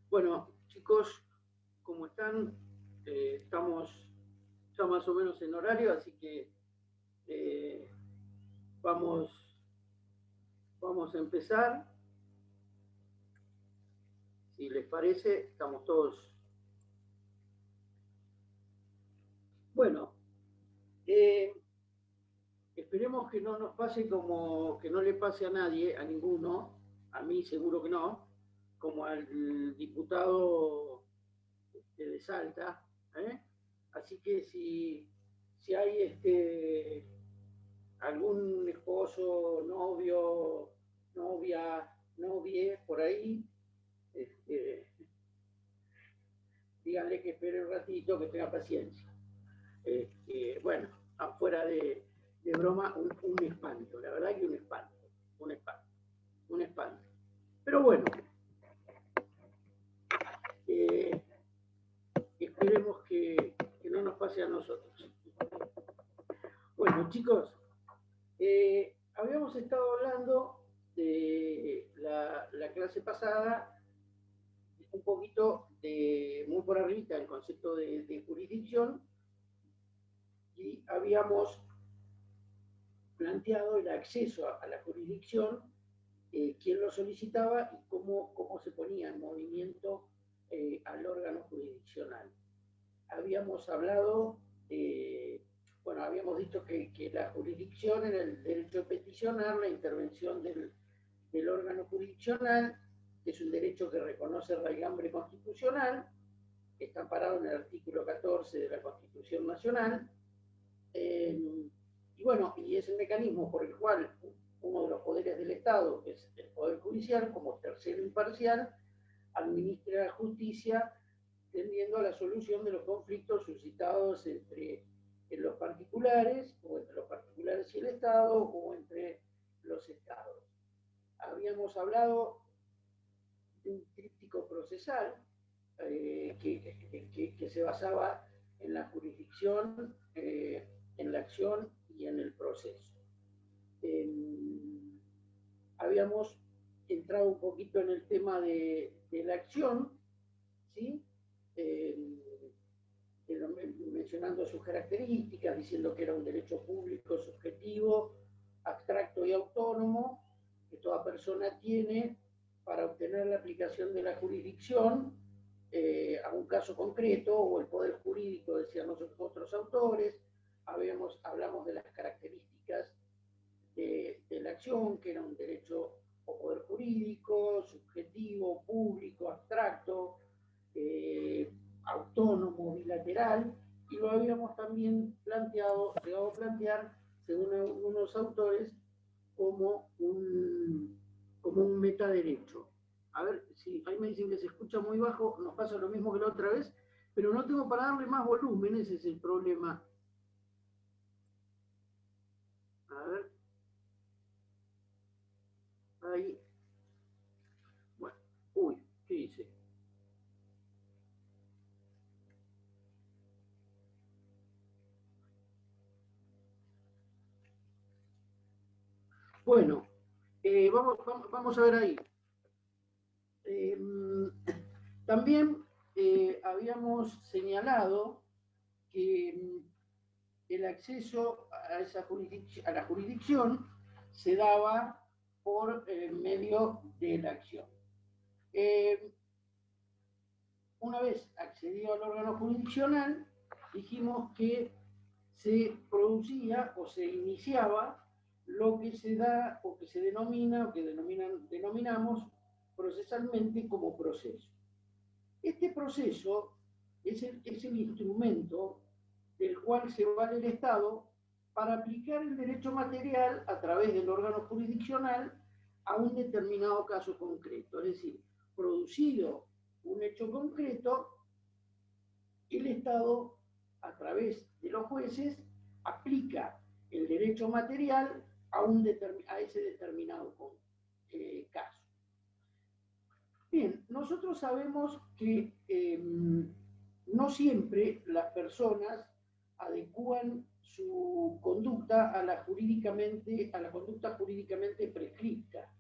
Bueno, chicos, ¿cómo están? Estamos ya más o menos en horario, así que eh, vamos, vamos a empezar. Si les parece, estamos todos. Bueno, eh, esperemos que no nos pase como que no le pase a nadie, a ninguno, a mí seguro que no, como al diputado de Salta. ¿eh? Así que si hay algún esposo, novio, novia, novie por ahí, este, díganle que espere un ratito, que tenga paciencia. Bueno, afuera de broma, un espanto, la verdad que un espanto, un espanto, un espanto. Pero bueno, eh, esperemos que no nos pase a nosotros. Bueno, chicos, habíamos estado hablando de la clase pasada un poquito muy por arriba el concepto de jurisdicción y habíamos planteado el acceso a la jurisdicción, quién lo solicitaba y cómo se ponía en movimiento al órgano jurisdiccional. Habíamos hablado, bueno, habíamos dicho que la jurisdicción era el derecho de peticionar, la intervención del órgano jurisdiccional, que es un derecho que reconoce el raigambre constitucional, que está amparado en el artículo 14 de la Constitución Nacional. Y bueno, y es el mecanismo por el cual uno de los poderes del Estado, que es el Poder Judicial, como tercero imparcial, administra la justicia tendiendo a la solución de los conflictos suscitados entre los particulares, o entre los particulares y el Estado, o entre los Estados. Habíamos hablado de un tríptico procesal que se basaba en la jurisdicción, en la acción y en el proceso. Habíamos entrado un poquito en el tema de la acción, ¿sí? Mencionando sus características, diciendo que era un derecho público, subjetivo, abstracto y autónomo, que toda persona tiene para obtener la aplicación de la jurisdicción a un caso concreto o el poder jurídico, decían los otros autores. Hablamos de las características de la acción, que era un derecho o poder jurídico, subjetivo, público, abstracto, autónomo, bilateral, y lo habíamos también llegado a plantear, según algunos autores, como un metaderecho. A ver, si ahí me dicen que se escucha muy bajo, nos pasa lo mismo que la otra vez, pero no tengo para darle más volumen, ese es el problema. A ver, ahí. Bueno, uy, ¿qué hice? Bueno, vamos a ver ahí. Eh, también habíamos señalado que el acceso a la jurisdicción se daba por medio de la acción. Una vez accedido al órgano jurisdiccional, dijimos que se producía o se iniciaba lo que se da o que se denomina o que denominamos procesalmente como proceso. Este proceso es el instrumento del cual se vale el Estado para aplicar el derecho material a través del órgano jurisdiccional a un determinado caso concreto. Es decir, producido un hecho concreto, el Estado, a través de los jueces, aplica el derecho material a ese determinado caso. Bien, nosotros sabemos que no siempre las personas adecúan su conducta a la conducta jurídicamente prescripta.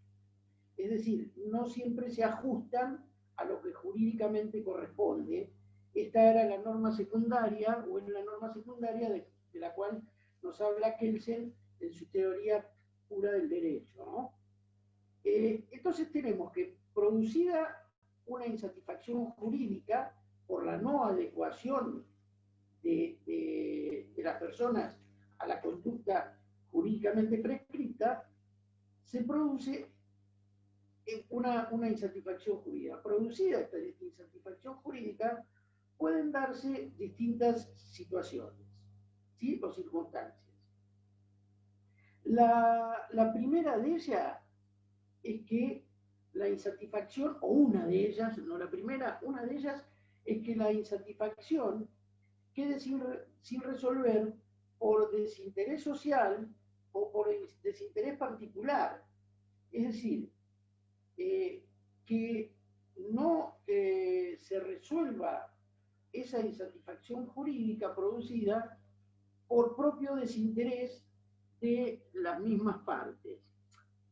Es decir, no siempre se ajustan a lo que jurídicamente corresponde. Esta era la norma secundaria, o es la norma secundaria de la cual nos habla Kelsen en su teoría pura del derecho, ¿no? Entonces tenemos que, producida una insatisfacción jurídica por la no adecuación de las personas a la conducta jurídicamente prescrita, se produce una insatisfacción jurídica. Producida esta insatisfacción jurídica, pueden darse distintas situaciones, ¿sí? O circunstancias. La primera de ellas es que la insatisfacción, o una de ellas, no la primera, una de ellas es que la insatisfacción quede sin resolver por desinterés social o por desinterés particular. Es decir, que no se resuelva esa insatisfacción jurídica producida por propio desinterés de las mismas partes.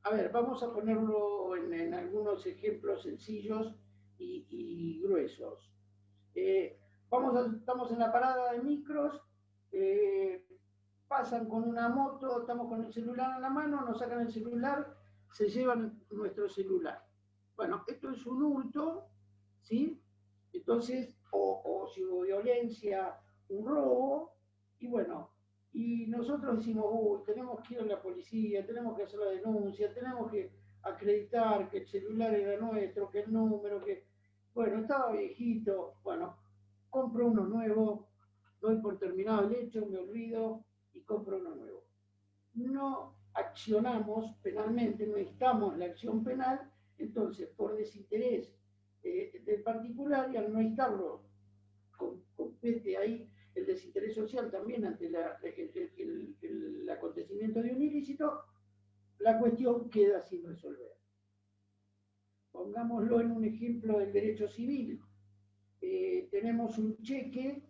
A ver, vamos a ponerlo en algunos ejemplos sencillos y gruesos. Estamos en la parada de micros, pasan con una moto, estamos con el celular en la mano, nos sacan el celular, se llevan nuestro celular. Bueno, esto es un hurto, ¿sí? Entonces, o si hubo violencia, un robo, y bueno, y nosotros decimos, tenemos que ir a la policía, tenemos que hacer la denuncia, tenemos que acreditar que el celular era nuestro, que el número, que, bueno, estaba viejito, bueno, compro uno nuevo, doy por terminado el hecho, me olvido y compro uno nuevo. No accionamos penalmente, no necesitamos la acción penal, entonces por desinterés del particular, y al no estarlo, compete ahí el desinterés social también ante el acontecimiento de un ilícito, la cuestión queda sin resolver. Pongámoslo en un ejemplo del derecho civil. Tenemos un cheque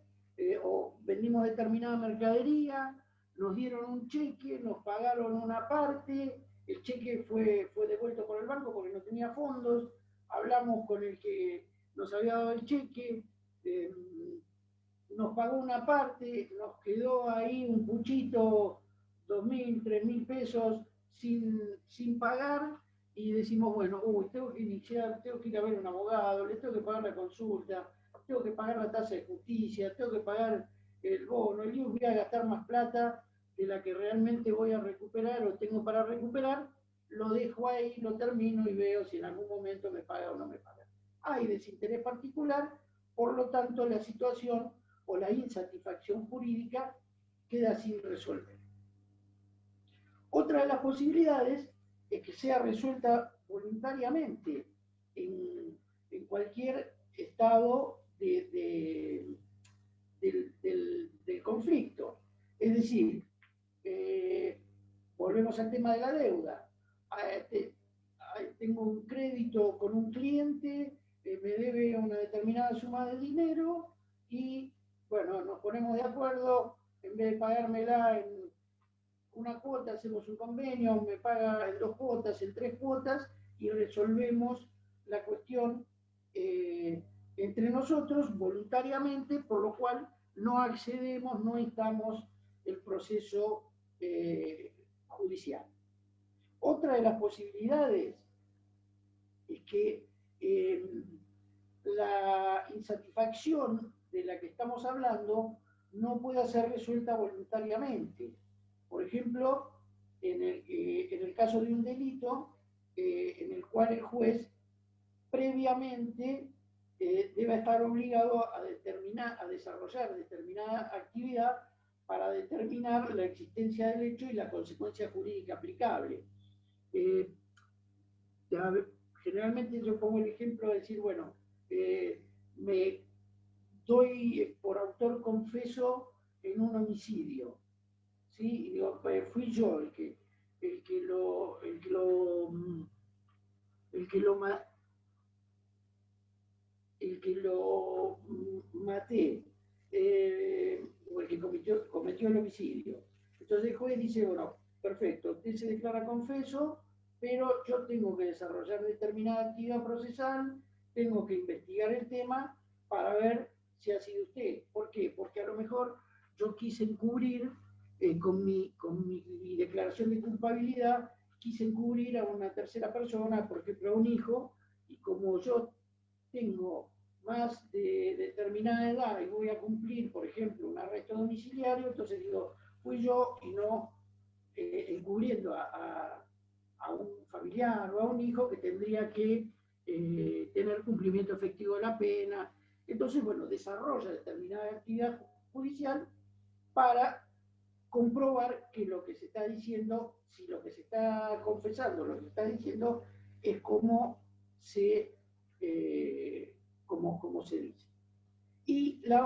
o vendimos determinada mercadería, nos dieron un cheque, nos pagaron una parte, el cheque fue devuelto por el banco porque no tenía fondos, hablamos con el que nos había dado el cheque, nos pagó una parte, nos quedó ahí un puchito, 2.000, 3.000 pesos sin pagar, y decimos, bueno, tengo que iniciar, tengo que ir a ver un abogado, le tengo que pagar la consulta, tengo que pagar la tasa de justicia, tengo que pagar el bono, el IUS, voy a gastar más plata de la que realmente voy a recuperar o tengo para recuperar, lo dejo ahí, lo termino y veo si en algún momento me paga o no me paga. Hay desinterés particular, por lo tanto la situación o la insatisfacción jurídica queda sin resolver. Otra de las posibilidades es que sea resuelta voluntariamente en cualquier estado del conflicto. Es decir, volvemos al tema de la deuda. Tengo un crédito con un cliente, me debe una determinada suma de dinero y, bueno, nos ponemos de acuerdo, en vez de pagármela en una cuota, hacemos un convenio, me paga en 2 cuotas, en 3 cuotas, y resolvemos la cuestión entre nosotros voluntariamente, por lo cual no accedemos, no estamos el proceso judicial. Otra de las posibilidades es que la insatisfacción de la que estamos hablando no pueda ser resuelta voluntariamente. Por ejemplo, en el caso de un delito en el cual el juez previamente debe estar obligado a desarrollar determinada actividad para determinar la existencia del hecho y la consecuencia jurídica aplicable. Generalmente yo pongo el ejemplo de decir, bueno, me doy por autor confeso en un homicidio, ¿sí? Y digo, fui yo el que lo maté, o el que cometió el homicidio. Entonces el juez dice, bueno, perfecto, usted se declara confeso, pero yo tengo que desarrollar determinada actividad procesal, tengo que investigar el tema para ver si ha sido usted. ¿Por qué? Porque a lo mejor yo quise encubrir, con mi declaración de culpabilidad, quise encubrir a una tercera persona, por ejemplo a un hijo, y como yo tengo más de determinada edad y voy a cumplir, por ejemplo, un arresto domiciliario, entonces digo, fui yo y no encubriendo a un familiar o a un hijo que tendría que tener cumplimiento efectivo de la pena. Entonces, bueno, desarrolla determinada actividad judicial para comprobar que lo que se está diciendo, si lo que se está confesando, lo que se está diciendo, es como como se dice. Y la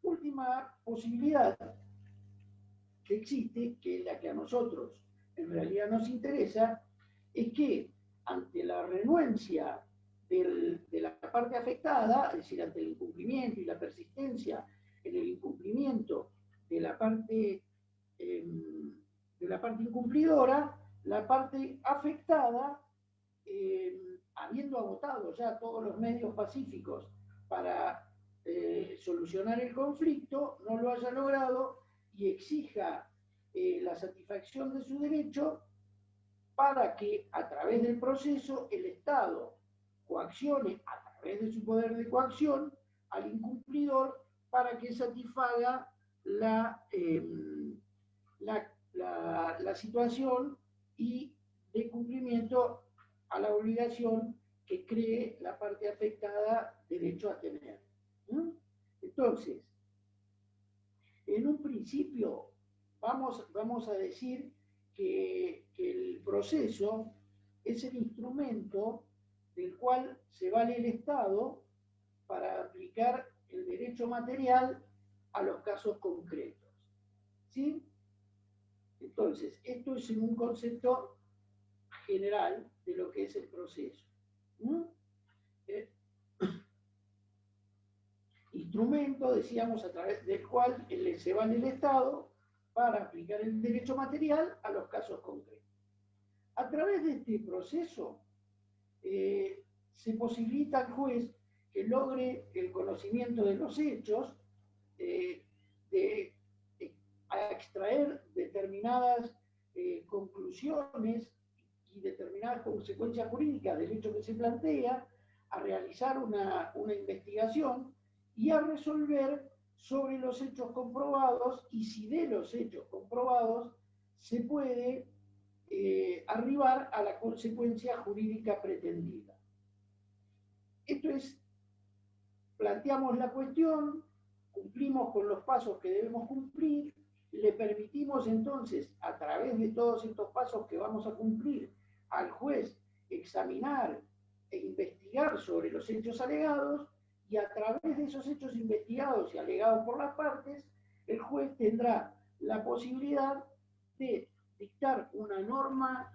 última posibilidad que existe, que es la que a nosotros en realidad nos interesa, es que ante la renuencia de la parte afectada, es decir, ante el incumplimiento y la persistencia en el incumplimiento de la parte incumplidora, la parte afectada, habiendo agotado ya todos los medios pacíficos para solucionar el conflicto, no lo haya logrado y exija la satisfacción de su derecho para que a través del proceso el Estado coaccione a través de su poder de coacción al incumplidor para que satisfaga la situación y de cumplimiento a la obligación que cree la parte afectada derecho a tener. Entonces, en un principio vamos a decir que el proceso es el instrumento del cual se vale el Estado para aplicar el derecho material a los casos concretos. ¿Sí? Entonces, esto es en un concepto general de lo que es el proceso. Instrumento, decíamos, a través del cual se vale el Estado para aplicar el derecho material a los casos concretos. A través de este proceso se posibilita al juez que logre el conocimiento de los hechos, a extraer determinadas conclusiones y determinadas consecuencias jurídicas del hecho que se plantea, a realizar una investigación y a resolver sobre los hechos comprobados y si de los hechos comprobados se puede arribar a la consecuencia jurídica pretendida. Esto es, planteamos la cuestión, cumplimos con los pasos que debemos cumplir, le permitimos entonces, a través de todos estos pasos que vamos a cumplir, al juez examinar e investigar sobre los hechos alegados, y a través de esos hechos investigados y alegados por las partes, el juez tendrá la posibilidad de dictar una norma,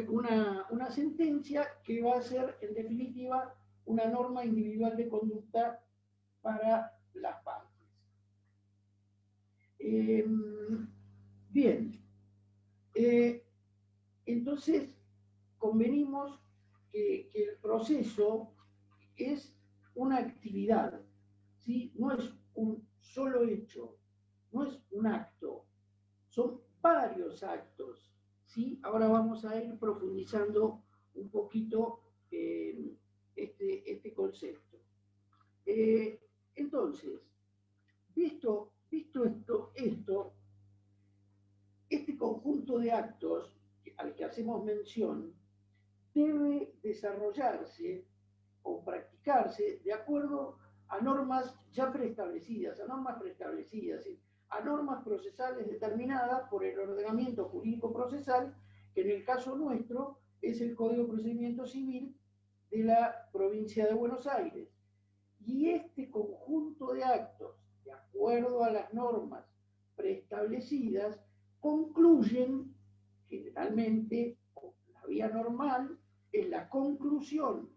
una sentencia que va a ser, en definitiva, una norma individual de conducta para las partes. Bien, entonces convenimos que el proceso es una actividad, ¿sí? No es un solo hecho, no es un acto, son varios actos, ¿sí? Ahora vamos a ir profundizando un poquito este concepto. Entonces, visto esto, este conjunto de actos al que hacemos mención debe desarrollarse o practicarse de acuerdo a normas ya preestablecidas, a normas procesales determinadas por el ordenamiento jurídico procesal, que en el caso nuestro es el Código de Procedimiento Civil de la provincia de Buenos Aires. Y este conjunto de actos, de acuerdo a las normas preestablecidas, concluyen generalmente, o la vía normal, es la conclusión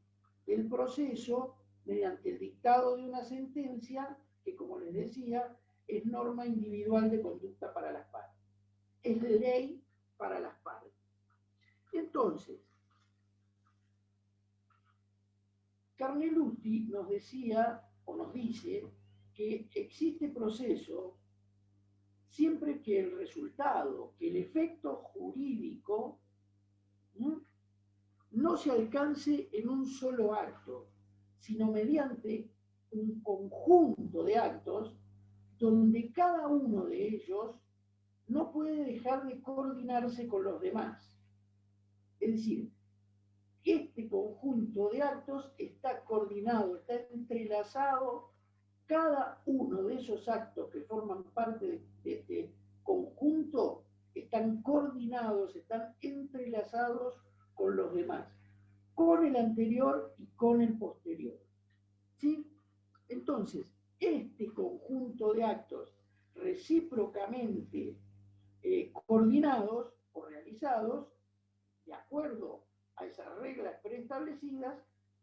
del proceso mediante el dictado de una sentencia que, como les decía, es norma individual de conducta para las partes. Es ley para las partes. Entonces, Carnelutti nos decía o nos dice que existe proceso siempre que el resultado, que el efecto jurídico no se alcance en un solo acto, sino mediante un conjunto de actos donde cada uno de ellos no puede dejar de coordinarse con los demás. Es decir, este conjunto de actos está coordinado, está entrelazado, cada uno de esos actos que forman parte de este conjunto están coordinados, están entrelazados con los demás, con el anterior y con el posterior. ¿Sí? Entonces, este conjunto de actos recíprocamente coordinados o realizados, de acuerdo a esas reglas preestablecidas,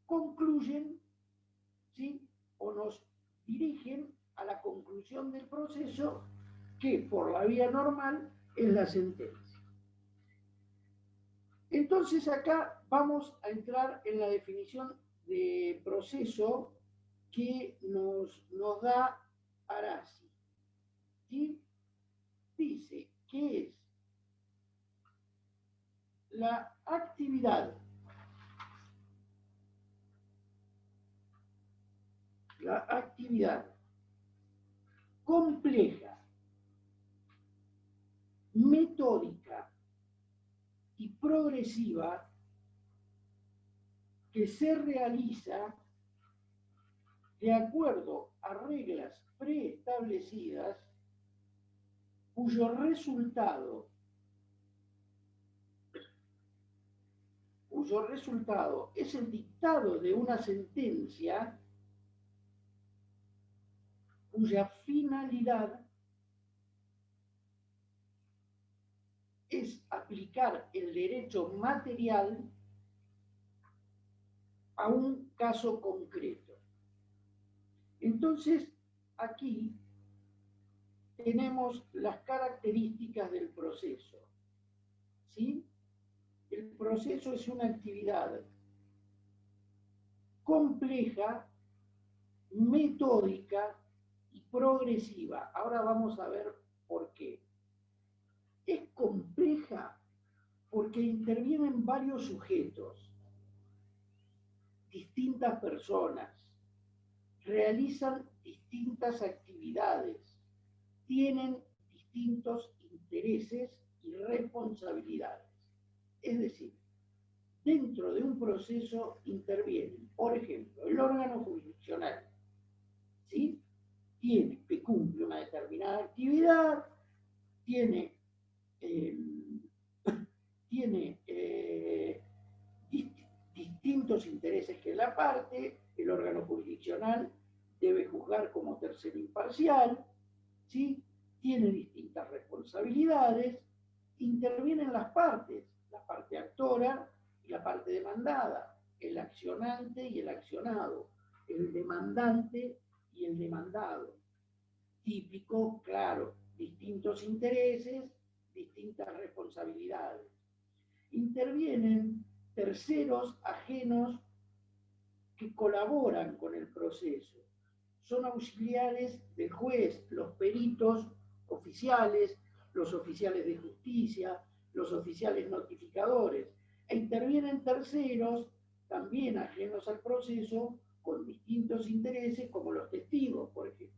concluyen, ¿sí? O nos dirigen a la conclusión del proceso que por la vía normal es la sentencia. Entonces acá vamos a entrar en la definición de proceso que nos da Arasi. ¿Sí? Dice que es la actividad compleja, metódica y progresiva que se realiza de acuerdo a reglas preestablecidas cuyo resultado es el dictado de una sentencia cuya finalidad es aplicar el derecho material a un caso concreto. Entonces, aquí tenemos las características del proceso. ¿Sí? El proceso es una actividad compleja, metódica y progresiva. Ahora vamos a ver por qué. Es compleja porque intervienen varios sujetos, distintas personas, realizan distintas actividades, tienen distintos intereses y responsabilidades. Es decir, dentro de un proceso intervienen, por ejemplo, el órgano jurisdiccional, ¿sí? Que cumple una determinada actividad, tiene distintos intereses que la parte, el órgano jurisdiccional debe juzgar como tercero imparcial, ¿sí? Tiene distintas responsabilidades, intervienen las partes, la parte actora y la parte demandada, el accionante y el accionado, el demandante y el demandado. Típico, claro, distintos intereses, distintas responsabilidades. Intervienen terceros ajenos que colaboran con el proceso. Son auxiliares del juez, los peritos oficiales, los oficiales de justicia, los oficiales notificadores. E intervienen terceros, también ajenos al proceso, con distintos intereses, como los testigos, por ejemplo.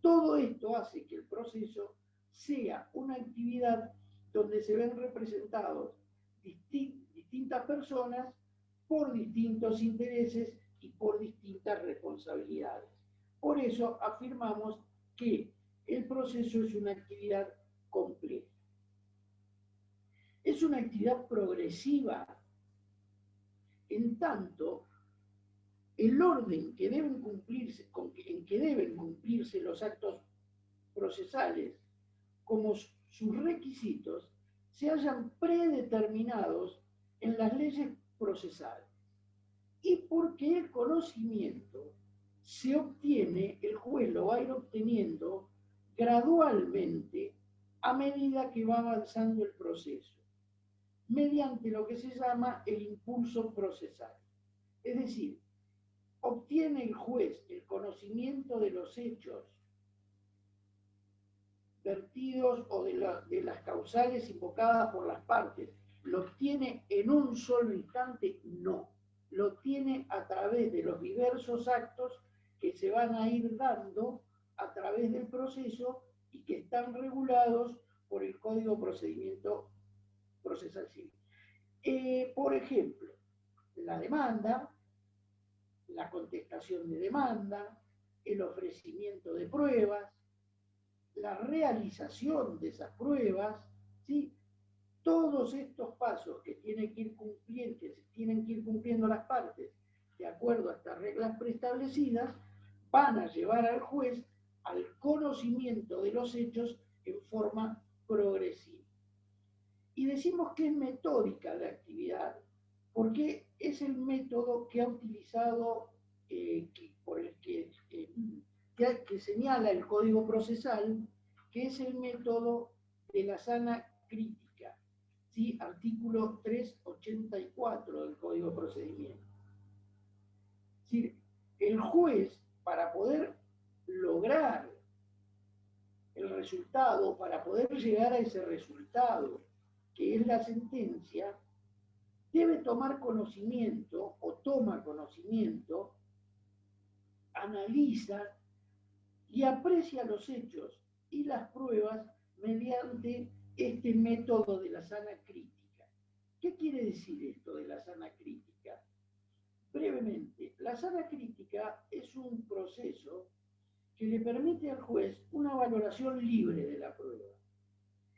Todo esto hace que el proceso sea una actividad donde se ven representados distintas personas por distintos intereses y por distintas responsabilidades. Por eso afirmamos que el proceso es una actividad compleja. Es una actividad progresiva, en tanto el orden que deben cumplirse, en que deben cumplirse los actos procesales como sus requisitos se hallan predeterminados en las leyes procesales y porque el conocimiento se obtiene, el juez lo va a ir obteniendo gradualmente a medida que va avanzando el proceso, mediante lo que se llama el impulso procesal. Es decir, obtiene el juez el conocimiento de los hechos vertidos o de las causales invocadas por las partes, ¿lo obtiene en un solo instante? No. Lo obtiene a través de los diversos actos que se van a ir dando a través del proceso y que están regulados por el Código de Procedimiento Procesal Civil. Por ejemplo, la demanda, la contestación de demanda, el ofrecimiento de pruebas, la realización de esas pruebas, ¿sí? Todos estos pasos que tienen que ir cumpliendo las partes de acuerdo a estas reglas preestablecidas, van a llevar al juez al conocimiento de los hechos en forma progresiva. Y decimos que es metódica la actividad, porque es el método que ha utilizado, por el que señala el Código Procesal, que es el método de la sana crítica, ¿sí? Artículo 384 del Código de Procedimiento. Es decir, el juez, para poder lograr el resultado, para poder llegar a ese resultado, que es la sentencia, debe tomar conocimiento o toma conocimiento, analiza y aprecia los hechos y las pruebas mediante este método de la sana crítica. ¿Qué quiere decir esto de la sana crítica? Brevemente, la sana crítica es un proceso que le permite al juez una valoración libre de la prueba.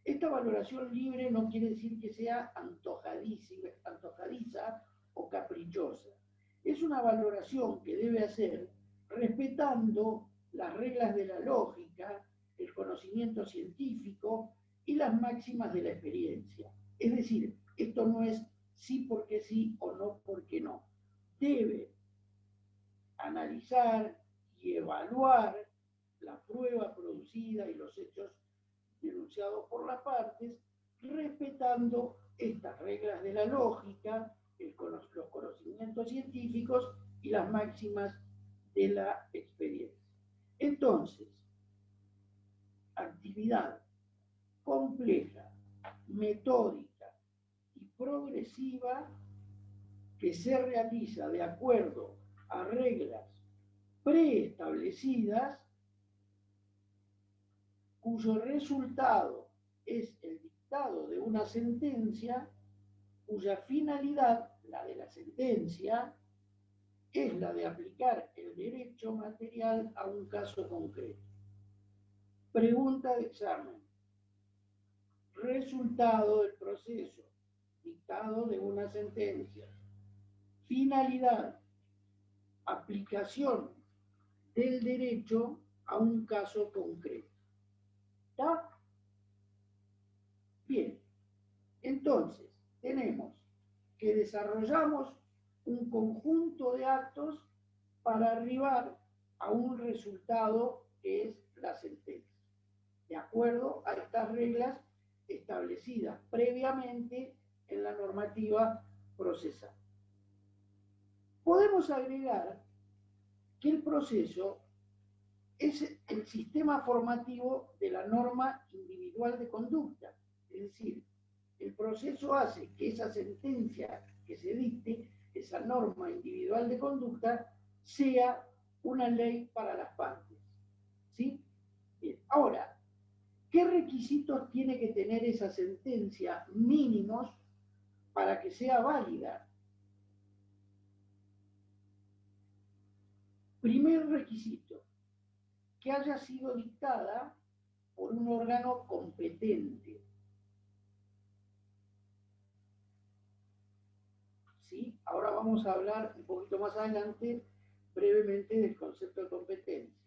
Esta valoración libre no quiere decir que sea antojadiza o caprichosa. Es una valoración que debe hacer respetando las reglas de la lógica, el conocimiento científico y las máximas de la experiencia. Es decir, esto no es sí porque sí o no porque no. Debe analizar y evaluar la prueba producida y los hechos denunciados por las partes, respetando estas reglas de la lógica, los conocimientos científicos y las máximas de la experiencia. Entonces, actividad compleja, metódica y progresiva que se realiza de acuerdo a reglas preestablecidas, cuyo resultado es el dictado de una sentencia, cuya finalidad, la de la sentencia, es la de aplicar el derecho material a un caso concreto. Pregunta de examen. Resultado del proceso, dictado de una sentencia. Finalidad, aplicación del derecho a un caso concreto. ¿Está? Bien. Entonces, tenemos que desarrollamos un conjunto de actos para arribar a un resultado que es la sentencia, de acuerdo a estas reglas establecidas previamente en la normativa procesal. Podemos agregar que el proceso es el sistema formativo de la norma individual de conducta, es decir, el proceso hace que esa sentencia que se dicte, esa norma individual de conducta, sea una ley para las partes. ¿Sí? Bien. Ahora, ¿qué requisitos tiene que tener esa sentencia mínimos para que sea válida? Primer requisito, que haya sido dictada por un órgano competente. ¿Sí? Ahora vamos a hablar un poquito más adelante, brevemente, del concepto de competencia.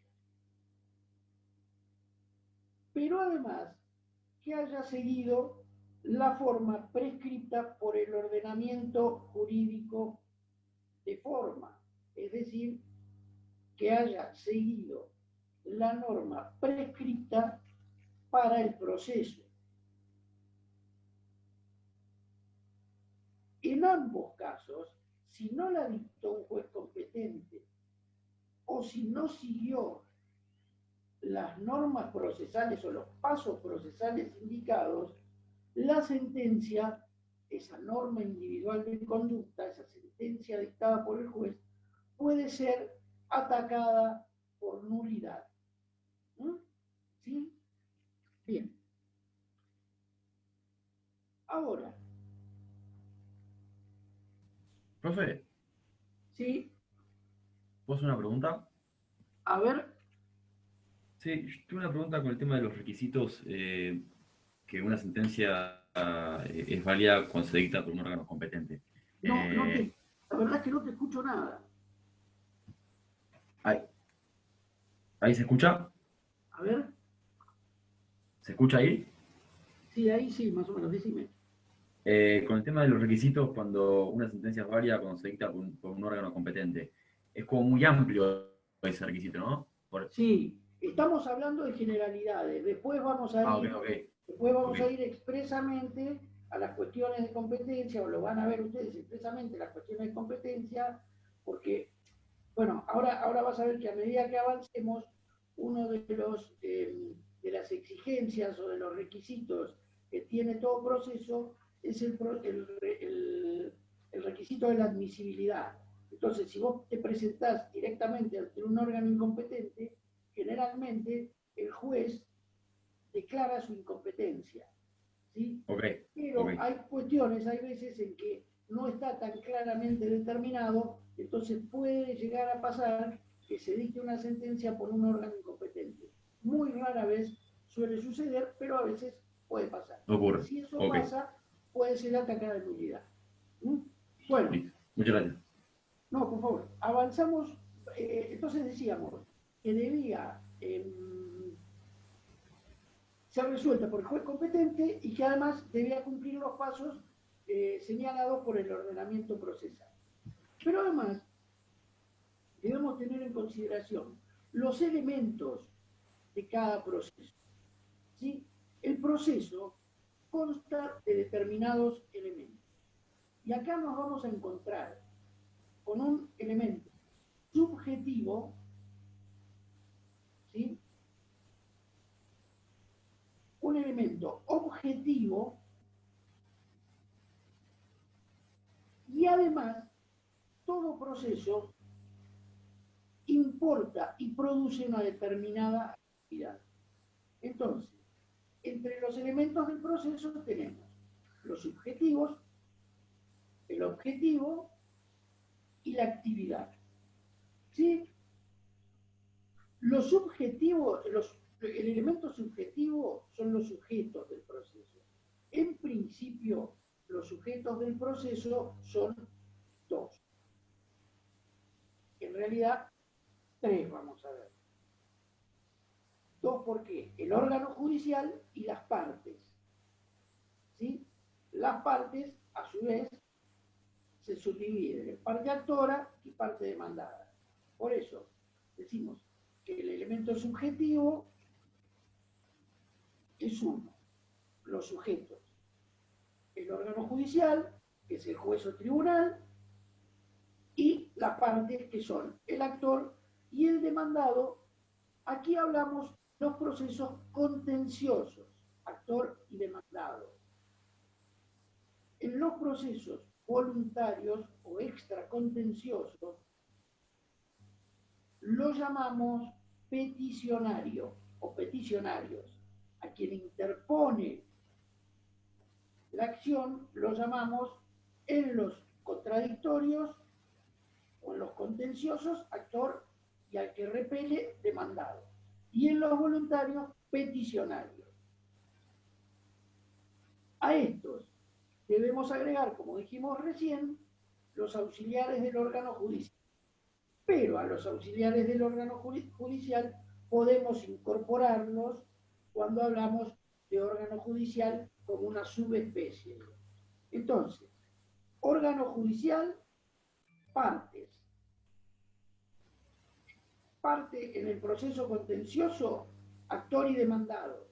Pero además, que haya seguido la forma prescrita por el ordenamiento jurídico de forma, es decir, que haya seguido la norma prescrita para el proceso. En ambos casos, si no la dictó un juez competente, o si no siguió las normas procesales o los pasos procesales indicados, la sentencia, esa norma individual de conducta, esa sentencia dictada por el juez, puede ser atacada por nulidad. ¿Sí? Bien. Ahora. Profe, ¿Sí? ¿puedo hacer una pregunta? A ver. Sí, yo tuve una pregunta con el tema de los requisitos que una sentencia es válida cuando se dicta por un órgano competente. No, Eh, la verdad es que no te escucho nada. ¿ahí, ahí se escucha? A ver. ¿Se escucha ahí? Sí, ahí sí, más o menos, decime. Con el tema de los requisitos cuando una sentencia es válida cuando se dicta por un órgano competente. Es como muy amplio ese requisito, ¿no? Sí, estamos hablando de generalidades. Ok, ok, Después ok. vamos a ir expresamente a las cuestiones de competencia, o lo van a ver ustedes expresamente las cuestiones de competencia, porque, bueno, ahora vas a ver que a medida que avancemos, uno de las exigencias o de los requisitos que tiene todo proceso es el requisito de la admisibilidad. Entonces, si vos te presentás directamente ante un órgano incompetente, generalmente el juez declara su incompetencia, ¿sí? Ok, ok. Pero hay cuestiones, hay veces en que no está tan claramente determinado, entonces puede llegar a pasar que se dicte una sentencia por un órgano incompetente. Muy rara vez suele suceder, pero a veces puede pasar. Ocurre. Si eso Ok, pasa, puede ser atacada de nulidad. Bueno, listo. Muchas gracias. no, por favor, avanzamos. Entonces decíamos que debía ser resuelta por el juez competente y que además debía cumplir los pasos señalados por el ordenamiento procesal. Pero además debemos tener en consideración los elementos de cada proceso. ¿Sí? El proceso consta de determinados elementos. Y acá nos vamos a encontrar con un elemento subjetivo, ¿sí? Un elemento objetivo y además todo proceso importa y produce una determinada actividad. Entonces, entre los elementos del proceso tenemos los subjetivos, el objetivo y la actividad. ¿Sí? Los subjetivos, el elemento subjetivo son los sujetos del proceso. En principio, los sujetos del proceso son dos. En realidad, tres vamos a ver. Dos, ¿por qué? El órgano judicial y las partes. ¿Sí? Las partes, a su vez, se subdividen en parte actora y parte demandada. Por eso, decimos que el elemento subjetivo es uno, los sujetos. El órgano judicial, que es el juez o tribunal, y las partes, que son el actor y el demandado. Aquí hablamos de los procesos contenciosos, actor y demandado. En los procesos voluntarios o extracontenciosos, lo llamamos peticionario o peticionarios. A quien interpone la acción lo llamamos en los contradictorios o en los contenciosos actor y al que repele demandado. Y en los voluntarios peticionarios. A estos debemos agregar, como dijimos recién, los auxiliares del órgano judicial. Pero a los auxiliares del órgano judicial podemos incorporarlos cuando hablamos de órgano judicial como una subespecie. Entonces, órgano judicial, partes. Parte en el proceso contencioso, actor y demandado.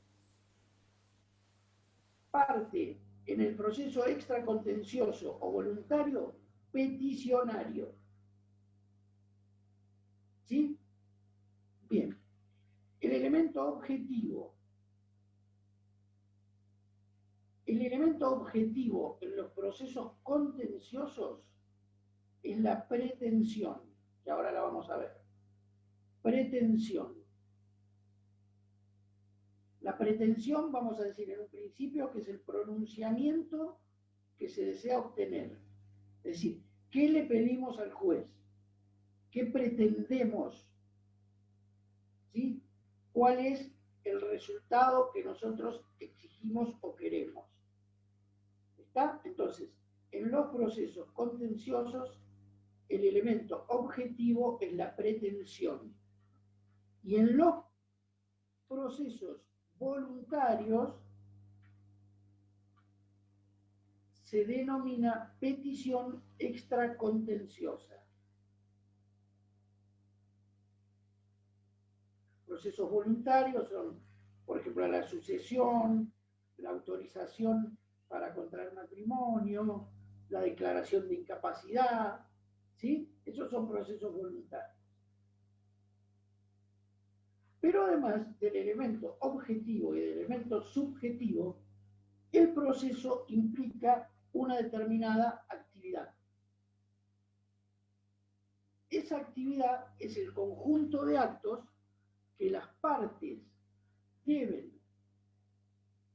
Parte en el proceso extracontencioso o voluntario, peticionario. ¿Sí? Bien, el elemento objetivo. El elemento objetivo en los procesos contenciosos es la pretensión, que ahora la vamos a ver. Pretensión. La pretensión, vamos a decir en un principio, que es el pronunciamiento que se desea obtener. Es decir, ¿qué le pedimos al juez? ¿Qué pretendemos? ¿Sí? ¿Cuál es el resultado que nosotros exigimos o queremos? ¿Está? Entonces, en los procesos contenciosos, el elemento objetivo es la pretensión. Y en los procesos voluntarios se denomina petición extracontenciosa. Procesos voluntarios son, por ejemplo, la sucesión, la autorización para contraer matrimonio, la declaración de incapacidad, ¿sí? Esos son procesos voluntarios. Pero además del elemento objetivo y del elemento subjetivo, el proceso implica una determinada actividad. Esa actividad es el conjunto de actos que las partes deben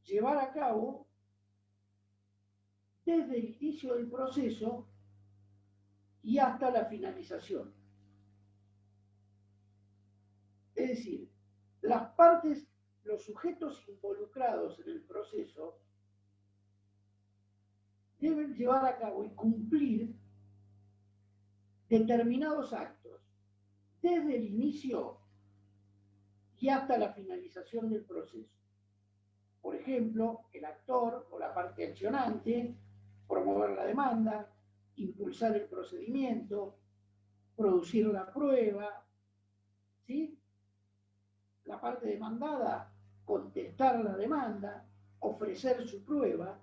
llevar a cabo desde el inicio del proceso y hasta la finalización. Es decir, las partes, los sujetos involucrados en el proceso, deben llevar a cabo y cumplir determinados actos desde el inicio y hasta la finalización del proceso. Por ejemplo, el actor o la parte accionante, promover la demanda, impulsar el procedimiento, producir la prueba, ¿sí? La parte demandada, contestar la demanda, ofrecer su prueba.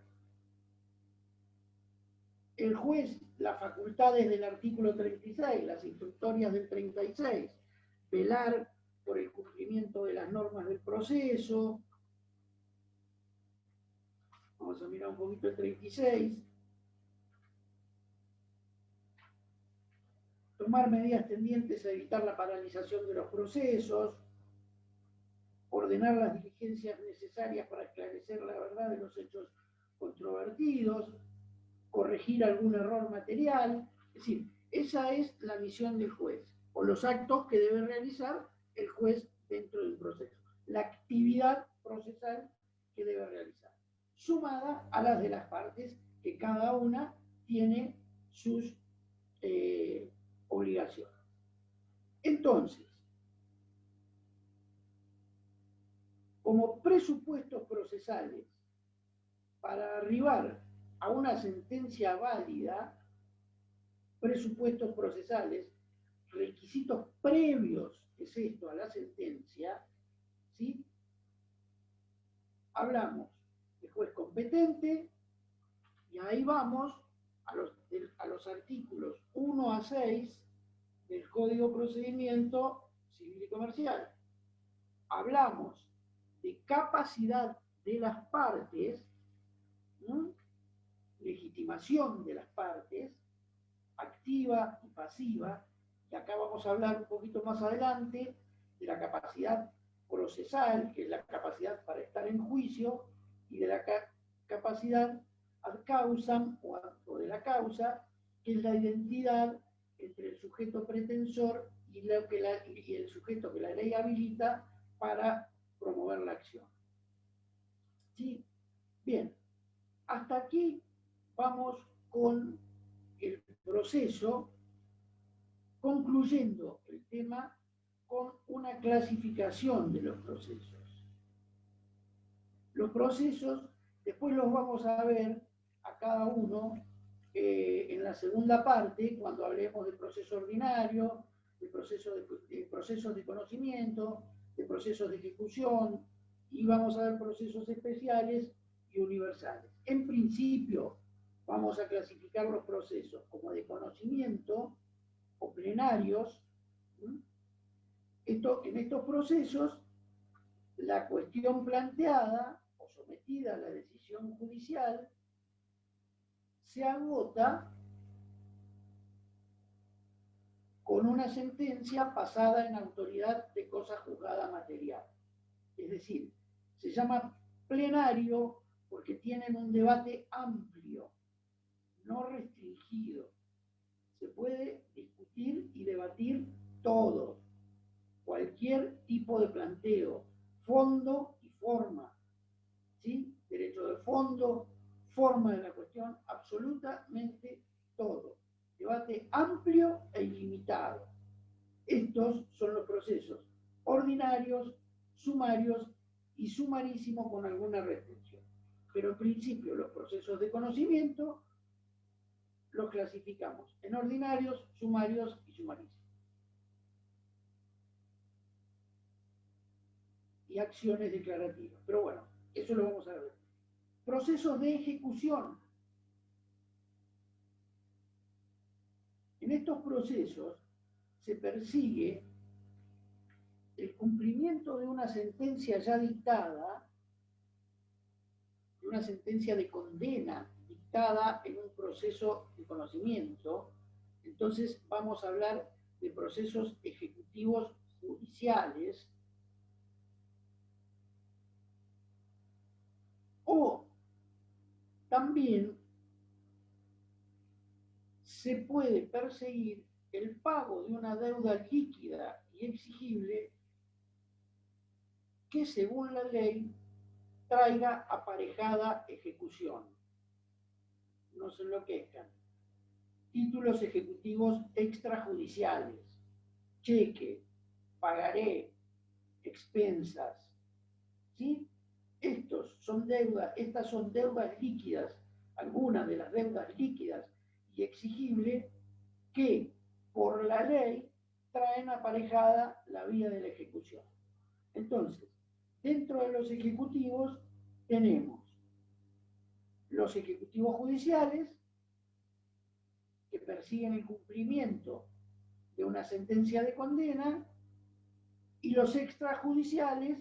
El juez, las facultades del artículo 36, las instructorias del 36, velar por el cumplimiento de las normas del proceso. Vamos a mirar un poquito el 36. Tomar medidas tendientes a evitar la paralización de los procesos, ordenar las diligencias necesarias para esclarecer la verdad de los hechos controvertidos, corregir algún error material. Es decir, esa es la misión del juez, o los actos que debe realizar el juez dentro del proceso. La actividad procesal que debe realizar, sumada a las de las partes, que cada una tiene sus obligaciones. Entonces, como presupuestos procesales para arribar a una sentencia válida, presupuestos procesales, requisitos previos, es esto, a la sentencia, ¿sí? Hablamos de juez competente, y ahí vamos a los artículos 1 a 6 del Código de Procedimiento Civil y Comercial. Hablamos de capacidad de las partes, ¿no? Legitimación de las partes, activa y pasiva, y acá vamos a hablar un poquito más adelante de la capacidad procesal, que es la capacidad para estar en juicio, y de la capacidad ad causam o de la causa, que es la identidad entre el sujeto pretensor y el sujeto que la ley habilita para promover la acción. ¿Sí? Bien, hasta aquí vamos con el proceso, concluyendo el tema con una clasificación de los procesos. Los procesos, después los vamos a ver a cada uno en la segunda parte, cuando hablemos del proceso ordinario, de procesos de conocimiento, de procesos de ejecución, y vamos a ver procesos especiales y universales. En principio, vamos a clasificar los procesos como de conocimiento o plenarios, En estos procesos, la cuestión planteada o sometida a la decisión judicial se agota con una sentencia pasada en autoridad de cosa juzgada material. Es decir, se llama plenario porque tienen un debate amplio, no restringido. Se puede discutir y debatir todo, cualquier tipo de planteo, fondo y forma, ¿sí? Derecho de fondo, forma de la cuestión, absolutamente todo. Debate amplio e ilimitado. Estos son los procesos ordinarios, sumarios y sumarísimos con alguna restricción. Pero en principio los procesos de conocimiento los clasificamos en ordinarios, sumarios y sumarísimos. Y acciones declarativas. Pero bueno, eso lo vamos a ver. Procesos de ejecución. En estos procesos se persigue el cumplimiento de una sentencia ya dictada, de una sentencia de condena dictada en un proceso de conocimiento. Entonces vamos a hablar de procesos ejecutivos judiciales o también se puede perseguir el pago de una deuda líquida y exigible que según la ley traiga aparejada ejecución. No se enloquezcan. Títulos ejecutivos extrajudiciales, cheque, pagaré, expensas, ¿sí? Estas son deudas líquidas, algunas de las deudas líquidas y exigibles que por la ley traen aparejada la vía de la ejecución. Entonces, dentro de los ejecutivos tenemos los ejecutivos judiciales que persiguen el cumplimiento de una sentencia de condena y los extrajudiciales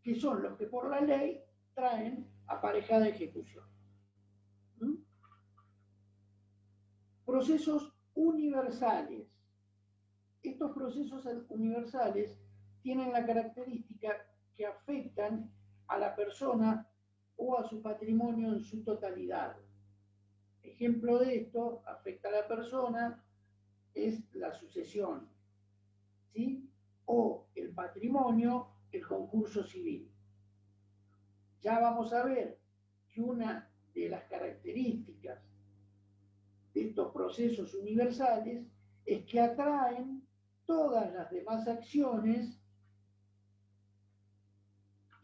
que son los que por la ley traen aparejada ejecución. ¿Mm? Procesos universales. Estos procesos universales tienen la característica que afectan a la persona o a su patrimonio en su totalidad. Ejemplo de esto, afecta a la persona, es la sucesión, ¿sí? O el patrimonio, el concurso civil. Ya vamos a ver que una de las características de estos procesos universales es que atraen todas las demás acciones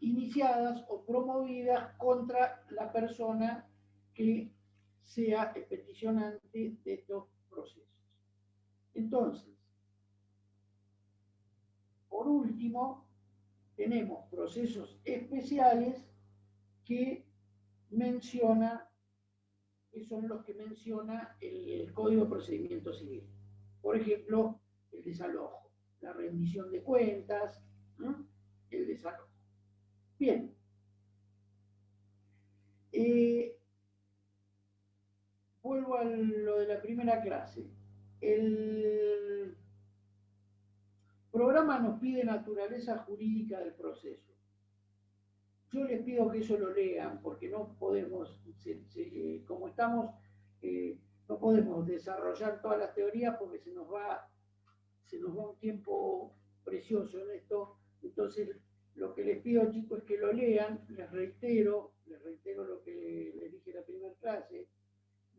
iniciadas o promovidas contra la persona que sea el peticionante de estos procesos. Entonces, por último, tenemos procesos especiales que son los que menciona el Código de Procedimiento Civil. Por ejemplo, el desalojo, la rendición de cuentas, ¿no? El desalojo. Bien. Vuelvo a lo de la primera clase. El programa nos pide naturaleza jurídica del proceso. Yo les pido que eso lo lean, porque no podemos, como estamos, no podemos desarrollar todas las teorías porque se nos va un tiempo precioso en esto. Entonces, lo que les pido, chicos, es que lo lean. Les reitero lo que les dije en la primera clase.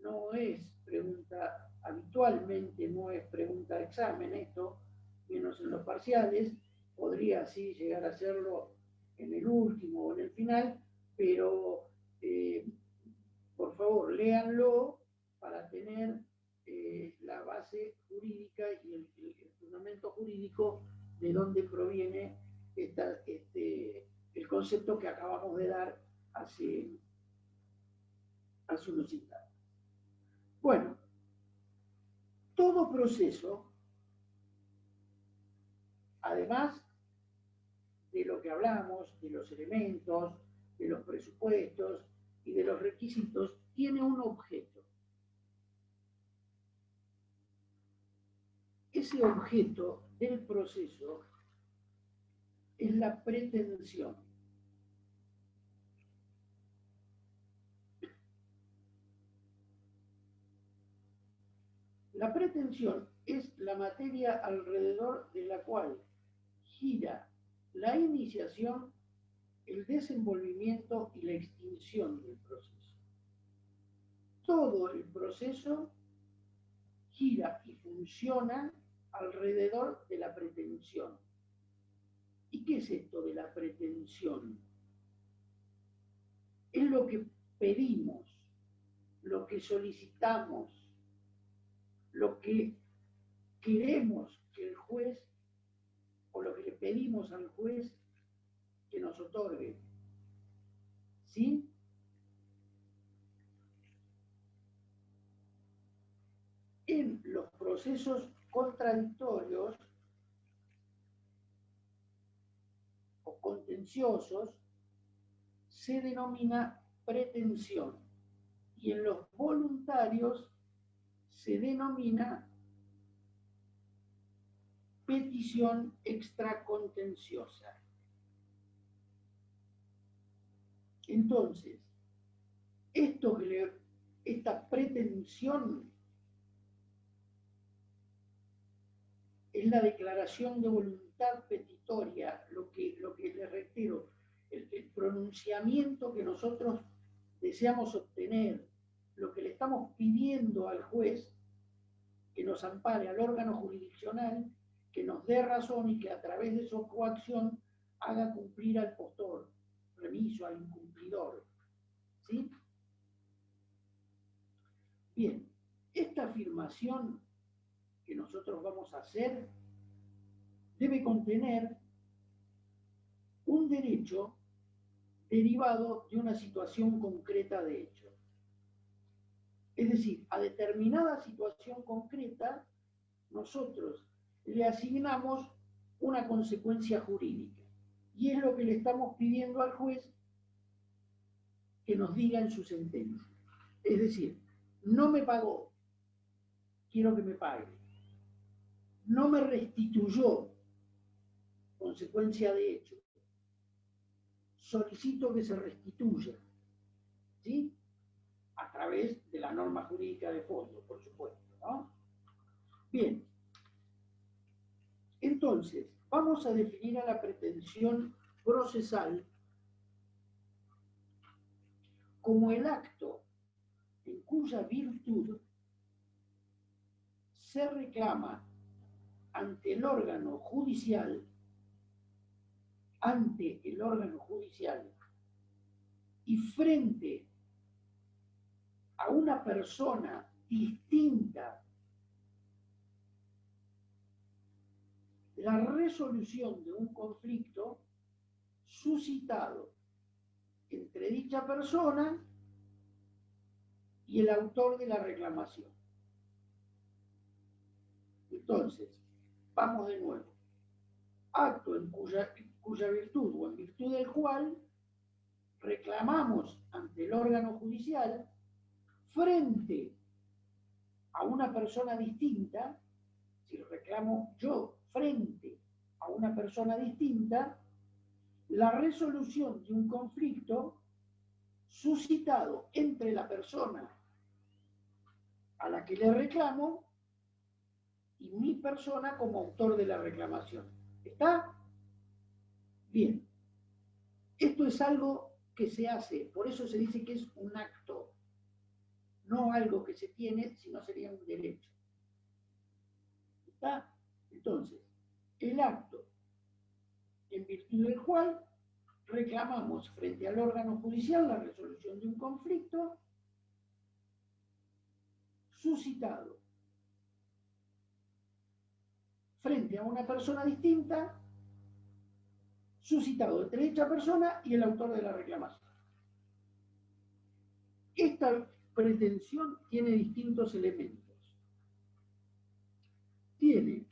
No es pregunta, habitualmente no es pregunta de examen esto, menos en los parciales. Podría sí llegar a serlo en el último o en el final, pero por favor, léanlo para tener la base jurídica y el fundamento jurídico de dónde proviene el concepto que acabamos de dar hace unos instantes. Bueno, todo proceso además de lo que hablamos, de los elementos, de los presupuestos y de los requisitos, tiene un objeto. Ese objeto del proceso es la pretensión. La pretensión es la materia alrededor de la cual gira la iniciación, el desenvolvimiento y la extinción del proceso. Todo el proceso gira y funciona alrededor de la pretensión. ¿Y qué es esto de la pretensión? Es lo que pedimos, lo que solicitamos, lo que queremos que el juez, o lo que le pedimos al juez que nos otorgue. ¿Sí? En los procesos contradictorios o contenciosos se denomina pretensión y en los voluntarios se denomina petición extracontenciosa. Entonces, esta pretensión es la declaración de voluntad petitoria, lo que les reitero, el pronunciamiento que nosotros deseamos obtener, lo que le estamos pidiendo al juez que nos ampare, al órgano jurisdiccional, que nos dé razón y que a través de su coacción haga cumplir al postor, remiso, al incumplidor. ¿Sí? Bien, esta afirmación que nosotros vamos a hacer debe contener un derecho derivado de una situación concreta de hecho. Es decir, a determinada situación concreta, nosotros le asignamos una consecuencia jurídica. Y es lo que le estamos pidiendo al juez que nos diga en su sentencia. Es decir, no me pagó, quiero que me pague. No me restituyó, consecuencia de hecho. Solicito que se restituya. ¿Sí? A través de la norma jurídica de fondo, por supuesto, ¿no? Bien. Entonces, vamos a definir a la pretensión procesal como el acto en cuya virtud se reclama ante el órgano judicial, y frente a una persona distinta, la resolución de un conflicto suscitado entre dicha persona y el autor de la reclamación. Entonces, vamos de nuevo. Acto en cuya virtud o en virtud del cual reclamamos ante el órgano judicial frente a una persona distinta, si lo reclamo yo frente a una persona distinta, la resolución de un conflicto suscitado entre la persona a la que le reclamo y mi persona como autor de la reclamación. ¿Está? Bien. Esto es algo que se hace, por eso se dice que es un acto, no algo que se tiene, sino sería un derecho. ¿Está? Entonces, el acto en virtud del cual reclamamos frente al órgano judicial la resolución de un conflicto suscitado frente a una persona distinta, suscitado entre dicha persona y el autor de la reclamación. Esta pretensión tiene distintos elementos. Tiene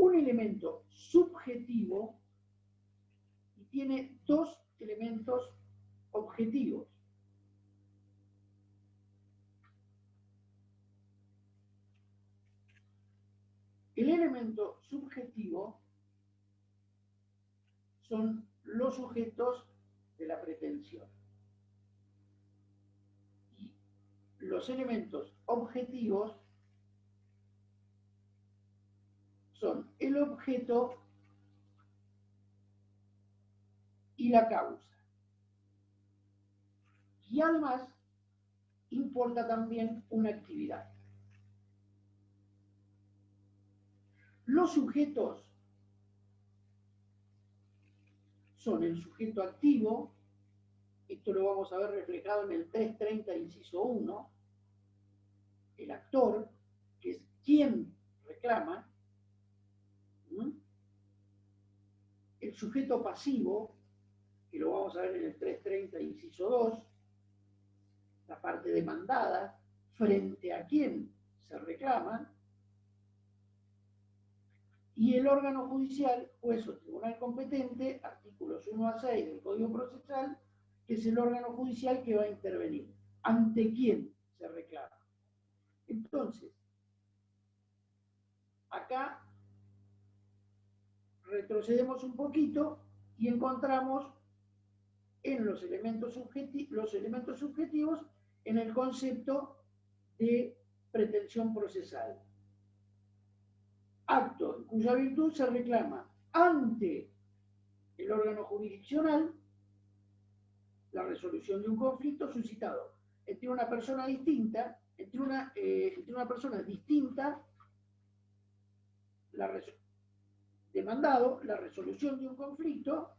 un elemento subjetivo y tiene dos elementos objetivos. El elemento subjetivo son los sujetos de la pretensión. Y los elementos objetivos son el objeto y la causa. Y además importa también una actividad. Los sujetos son el sujeto activo, esto lo vamos a ver reflejado en el 330, inciso 1, el actor, que es quien reclama, el sujeto pasivo, que lo vamos a ver en el 330, inciso 2, la parte demandada, frente a quien se reclama, y el órgano judicial, juez o tribunal competente, artículos 1 a 6 del Código Procesal, que es el órgano judicial que va a intervenir. ¿Ante quién se reclama? Entonces, acá retrocedemos un poquito y encontramos en los elementos subjetivos en el concepto de pretensión procesal. Acto en cuya virtud se reclama ante el órgano jurisdiccional la resolución de un conflicto suscitado entre una persona distinta, demandado la resolución de un conflicto